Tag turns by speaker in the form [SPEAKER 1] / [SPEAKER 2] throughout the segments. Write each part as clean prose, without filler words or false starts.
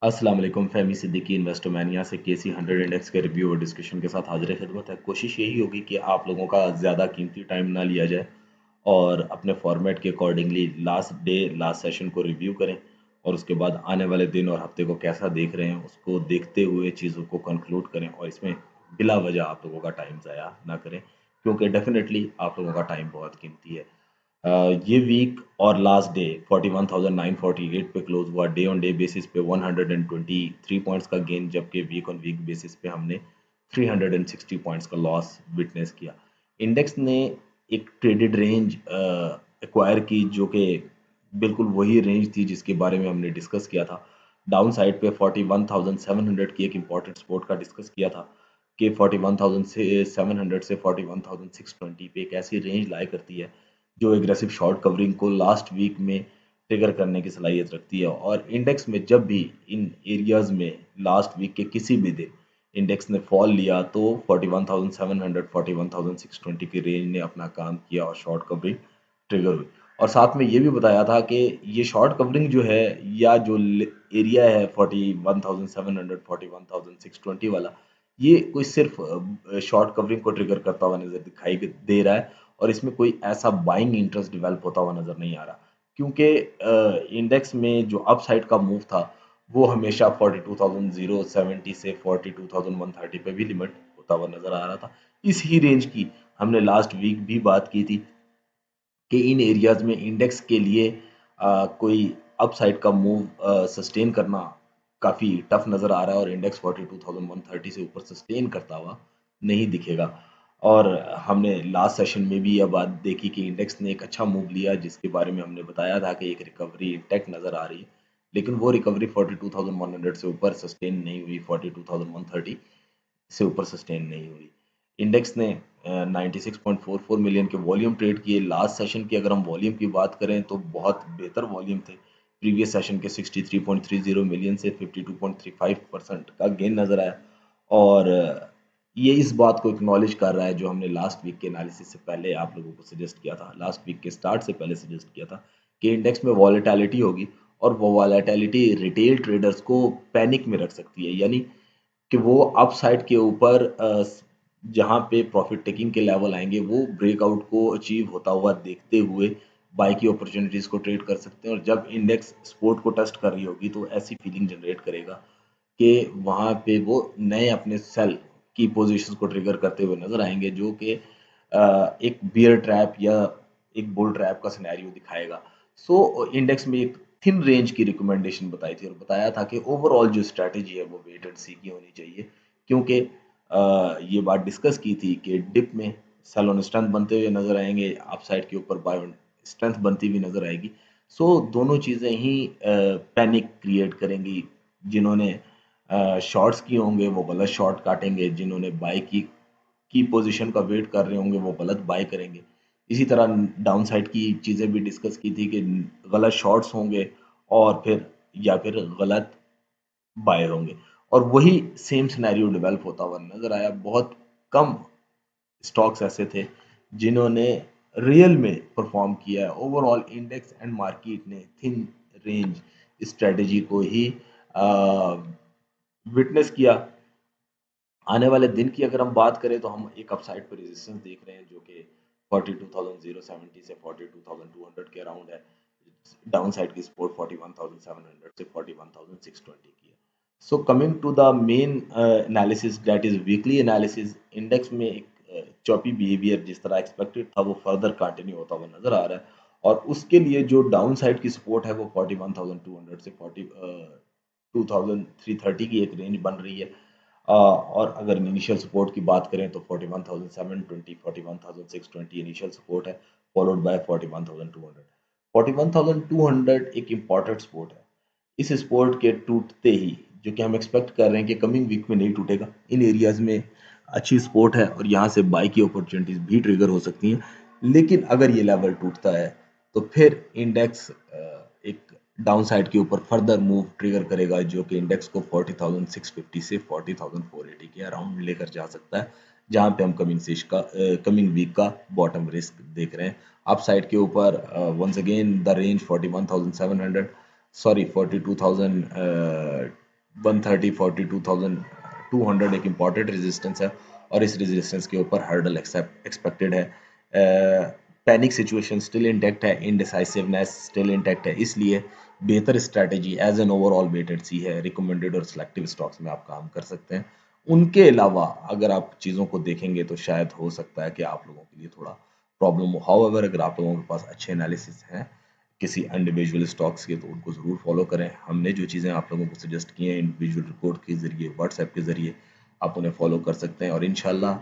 [SPEAKER 1] अस्सलाम वालेकुम। फहमी सिद्दीकी इन्वेस्टोमेनिया से केसी 100 इंडेक्स के रिव्यू और डिस्कशन के साथ हाजिर खिदमत है। कोशिश यही होगी कि आप लोगों का ज़्यादा कीमती टाइम ना लिया जाए और अपने फॉर्मेट के accordingly last day last session को रिव्यू करें और उसके बाद आने वाले दिन और हफ्ते को कैसा देख रहे हैं उसको देखते हुए चीज़ों को कंक्लूड करें और इसमें बिला वजह आप लोगों का टाइम ज़ाया ना करें, क्योंकि डेफिनेटली आप लोगों का टाइम बहुत कीमती है। ये वीक और लास्ट डे 41,948 पे क्लोज हुआ। डे ऑन डे बेसिस पे 123 पॉइंट्स का गेन, जबकि वीक ऑन वीक बेसिस पे हमने 360 पॉइंट्स का लॉस विटनेस किया। इंडेक्स ने एक ट्रेडेड रेंज एक्वायर की जो कि बिल्कुल वही रेंज थी जिसके बारे में हमने डिस्कस किया था। डाउन साइड पे 41,700 की एक इम्पॉर्टेंट सपोर्ट का डिस्कस किया था कि 41,700 से 41,620 पे एक ऐसी रेंज लाया करती है जो एग्रेसिव शॉर्ट कवरिंग को लास्ट वीक में ट्रिगर करने की सलाहियत रखती है। और इंडेक्स में जब भी इन एरियाज में लास्ट वीक के किसी भी दिन इंडेक्स ने फॉल लिया तो 41,700 41,620 की रेंज ने अपना काम किया और शॉर्ट कवरिंग ट्रिगर हुई। और साथ में ये भी बताया था कि ये शॉर्ट कवरिंग जो है या जो एरिया है 41,700 41,620 वाला, ये कोई सिर्फ शॉर्ट कवरिंग को ट्रिगर करता हुआ नजर दिखाई दे रहा है और इसमें कोई ऐसा बाइंग इंटरेस्ट डेवलप होता हुआ नजर नहीं आ रहा, क्योंकि इंडेक्स में जो अपसाइड का मूव था वो हमेशा 42,070 से 42,130 पे भी लिमिट होता हुआ नजर आ रहा था। इस ही रेंज की हमने लास्ट वीक भी बात की थी कि इन एरियाज में इंडेक्स के लिए कोई अपसाइड का मूव सस्टेन करना काफ़ी टफ नज़र आ रहा है और इंडेक्स 42,130 से ऊपर सस्टेन करता हुआ नहीं दिखेगा। और हमने लास्ट सेशन में भी यह बात देखी कि इंडेक्स ने एक अच्छा मूव लिया जिसके बारे में हमने बताया था कि एक रिकवरी इंटेक्ट नज़र आ रही है, लेकिन वो रिकवरी 42,100 से ऊपर सस्टेन नहीं हुई, 42,130 से ऊपर सस्टेन नहीं हुई। इंडेक्स ने 96.44 मिलियन के वॉल्यूम ट्रेड किए। लास्ट सेशन की अगर हम वॉल्यूम की बात करें तो बहुत बेहतर वॉल्यूम थे। प्रीवियस सेशन के 63.30 मिलियन से 52.35% का गेन नजर आया। और ये इस बात को एक्नॉलेज कर रहा है जो हमने लास्ट वीक के एनालिसिस से पहले आप लोगों को सजेस्ट किया था, लास्ट वीक के स्टार्ट से पहले सजेस्ट किया था कि इंडेक्स में वॉलेटिलिटी होगी और वो वॉलेटिलिटी रिटेल ट्रेडर्स को पैनिक में रख सकती है, यानी कि वो अपसाइड के ऊपर जहाँ पे प्रॉफिट टेकिंग के लेवल आएंगे वो ब्रेकआउट को अचीव होता हुआ देखते हुए बाई की अपॉर्चुनिटीज को ट्रेड कर सकते हैं। और जब इंडेक्स सपोर्ट को टेस्ट कर रही होगी तो ऐसी फीलिंग जनरेट करेगा कि वहाँ पे वो नए अपने सेल की पोजीशंस को ट्रिगर करते हुए नजर आएंगे, जो कि एक बियर ट्रैप या एक बुल ट्रैप का सिनेरियो दिखाएगा। सो इंडेक्स में एक थिन रेंज की रिकमेंडेशन बताई थी और बताया था कि ओवरऑल जो स्ट्रैटेजी है वो वेट एंड सी की होनी चाहिए, क्योंकि ये बात डिस्कस की थी कि डिप में सेल ऑन स्ट्रेंथ बनते हुए नजर आएंगे, अपसाइड के ऊपर बाय ऑन स्ट्रेंथ बनती हुई नजर आएगी। सो दोनों चीजें ही पैनिक क्रिएट करेंगी। जिन्होंने शॉर्ट्स किए होंगे वो गलत शॉर्ट काटेंगे, जिन्होंने बाय की पोजीशन का वेट कर रहे होंगे वो गलत बाय करेंगे। इसी तरह डाउन साइड की चीज़ें भी डिस्कस की थी कि गलत शॉर्ट्स होंगे और फिर या फिर गलत बाय होंगे, और वही सेम सिनेरियो डेवलप होता हुआ नजर आया। बहुत कम स्टॉक्स ऐसे थे जिन्होंने रियल में परफॉर्म किया है। ओवरऑल इंडेक्स एंड मार्केट ने थिन रेंज स्ट्रेटेजी को ही विटनेस किया। आने वाले दिन की अगर हम बात करें तो हम एक अपसाइड पर रेजिस्टेंस देख रहे हैं जो कि 42,070 से 42,200 के अराउंड है। डाउन साइड की सपोर्ट 41,700 से 41,620 की है। So coming to the main analysis, that is weekly analysis, index में एक चॉपी बिहेवियर जिस तरह एक्सपेक्टेड था वो फर्दर कंटिन्यू होता हुआ नजर आ रहा है। और उसके लिए जो डाउन साइड की सपोर्ट है वो 41,200 से 42,330 की एक रेंज बन रही है। और अगर इनिशियल सपोर्ट की बात करें तो 41,720 41,620 इनिशियल सपोर्ट है, फॉलोड बाय 41,200। 41,200 एक इम्पॉर्टेंट सपोर्ट है। इस सपोर्ट के टूटते ही, जो कि हम एक्सपेक्ट कर रहे हैं कि कमिंग वीक में नहीं टूटेगा, इन एरियाज में अच्छी सपोर्ट है और यहाँ से बाई की अपॉर्चुनिटीज भी ट्रिगर हो सकती हैं। लेकिन अगर ये लेवल टूटता है तो फिर इंडेक्स एक डाउन साइड के ऊपर फर्दर मूव ट्रिगर करेगा जो कि इंडेक्स को 40,650 से 40,480 के अराउंड लेकर जा सकता है, जहां पे हम कमिंग वीक का बॉटम रिस्क देख रहे हैं। अप साइड के ऊपर once again the range 41,700 sorry 42,000 130-42,200 एक इम्पॉर्टेंट रेजिस्टेंस है और इस रेजिस्टेंस के ऊपर हर्डल एक्सपेक्टेड है। पैनिक सिचुएशन स्टिल इंटैक्ट है, इनडिसाइसिवनेस स्टिल इंटैक्ट है, इसलिए बेहतर strategy as an overall wait and see है। रिकमेंडेड और सिलेक्टिव स्टॉक्स में आप काम कर सकते हैं। उनके अलावा अगर आप चीज़ों को देखेंगे तो शायद हो सकता है कि आप लोगों के लिए थोड़ा प्रॉब्लम हो। हाउएवर अगर आप लोगों के पास अच्छे एनालिसिस हैं किसी इंडिविजुअल स्टॉक्स के तो उनको ज़रूर फॉलो करें। हमने जो चीज़ें आप लोगों को सजेस्ट की हैं इंडिविजुअल रिपोर्ट के ज़रिए, व्हाट्सएप के ज़रिए, आप उन्हें फॉलो कर सकते हैं और इंशाल्लाह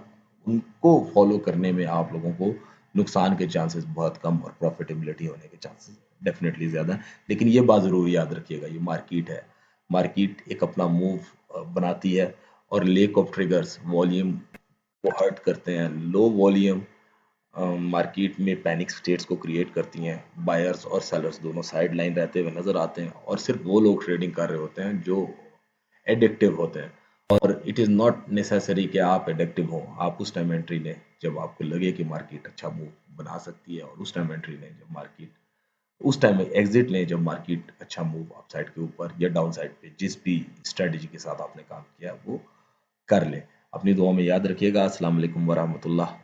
[SPEAKER 1] उनको फॉलो करने में आप लोगों को नुकसान के चांसेस बहुत कम और प्रॉफिटेबिलिटी होने के चांसेस डेफिनेटली ज़्यादा हैं। लेकिन ये बात ज़रूर याद रखिएगा, ये मार्केट है, मार्केट एक अपना मूव बनाती है और लेक ऑफ ट्रिगर्स वॉल्यूम को हर्ट करते हैं। लो वॉल्यूम मार्केट में पैनिक स्टेट्स को क्रिएट करती हैं। बायर्स और सेलर्स दोनों साइड लाइन रहते हुए नजर आते हैं और सिर्फ वो लोग ट्रेडिंग कर रहे होते हैं जो एडिक्टिव होते हैं। और इट इज़ नॉट नेसेसरी कि आप एडिक्टिव हो, आप उस टाइम एंट्री लें जब आपको लगे कि मार्केट अच्छा मूव बना सकती है और उस टाइम एंट्री लें जब मार्केट, उस टाइम एग्जिट लें जब मार्केट अच्छा मूव अप साइड के ऊपर या डाउन साइड पे जिस भी स्ट्रेटजी के साथ आपने काम किया वो कर लें। अपनी दुआ में याद रखिएगा। अस्सलाम वालेकुम वरहमतुल्लाह।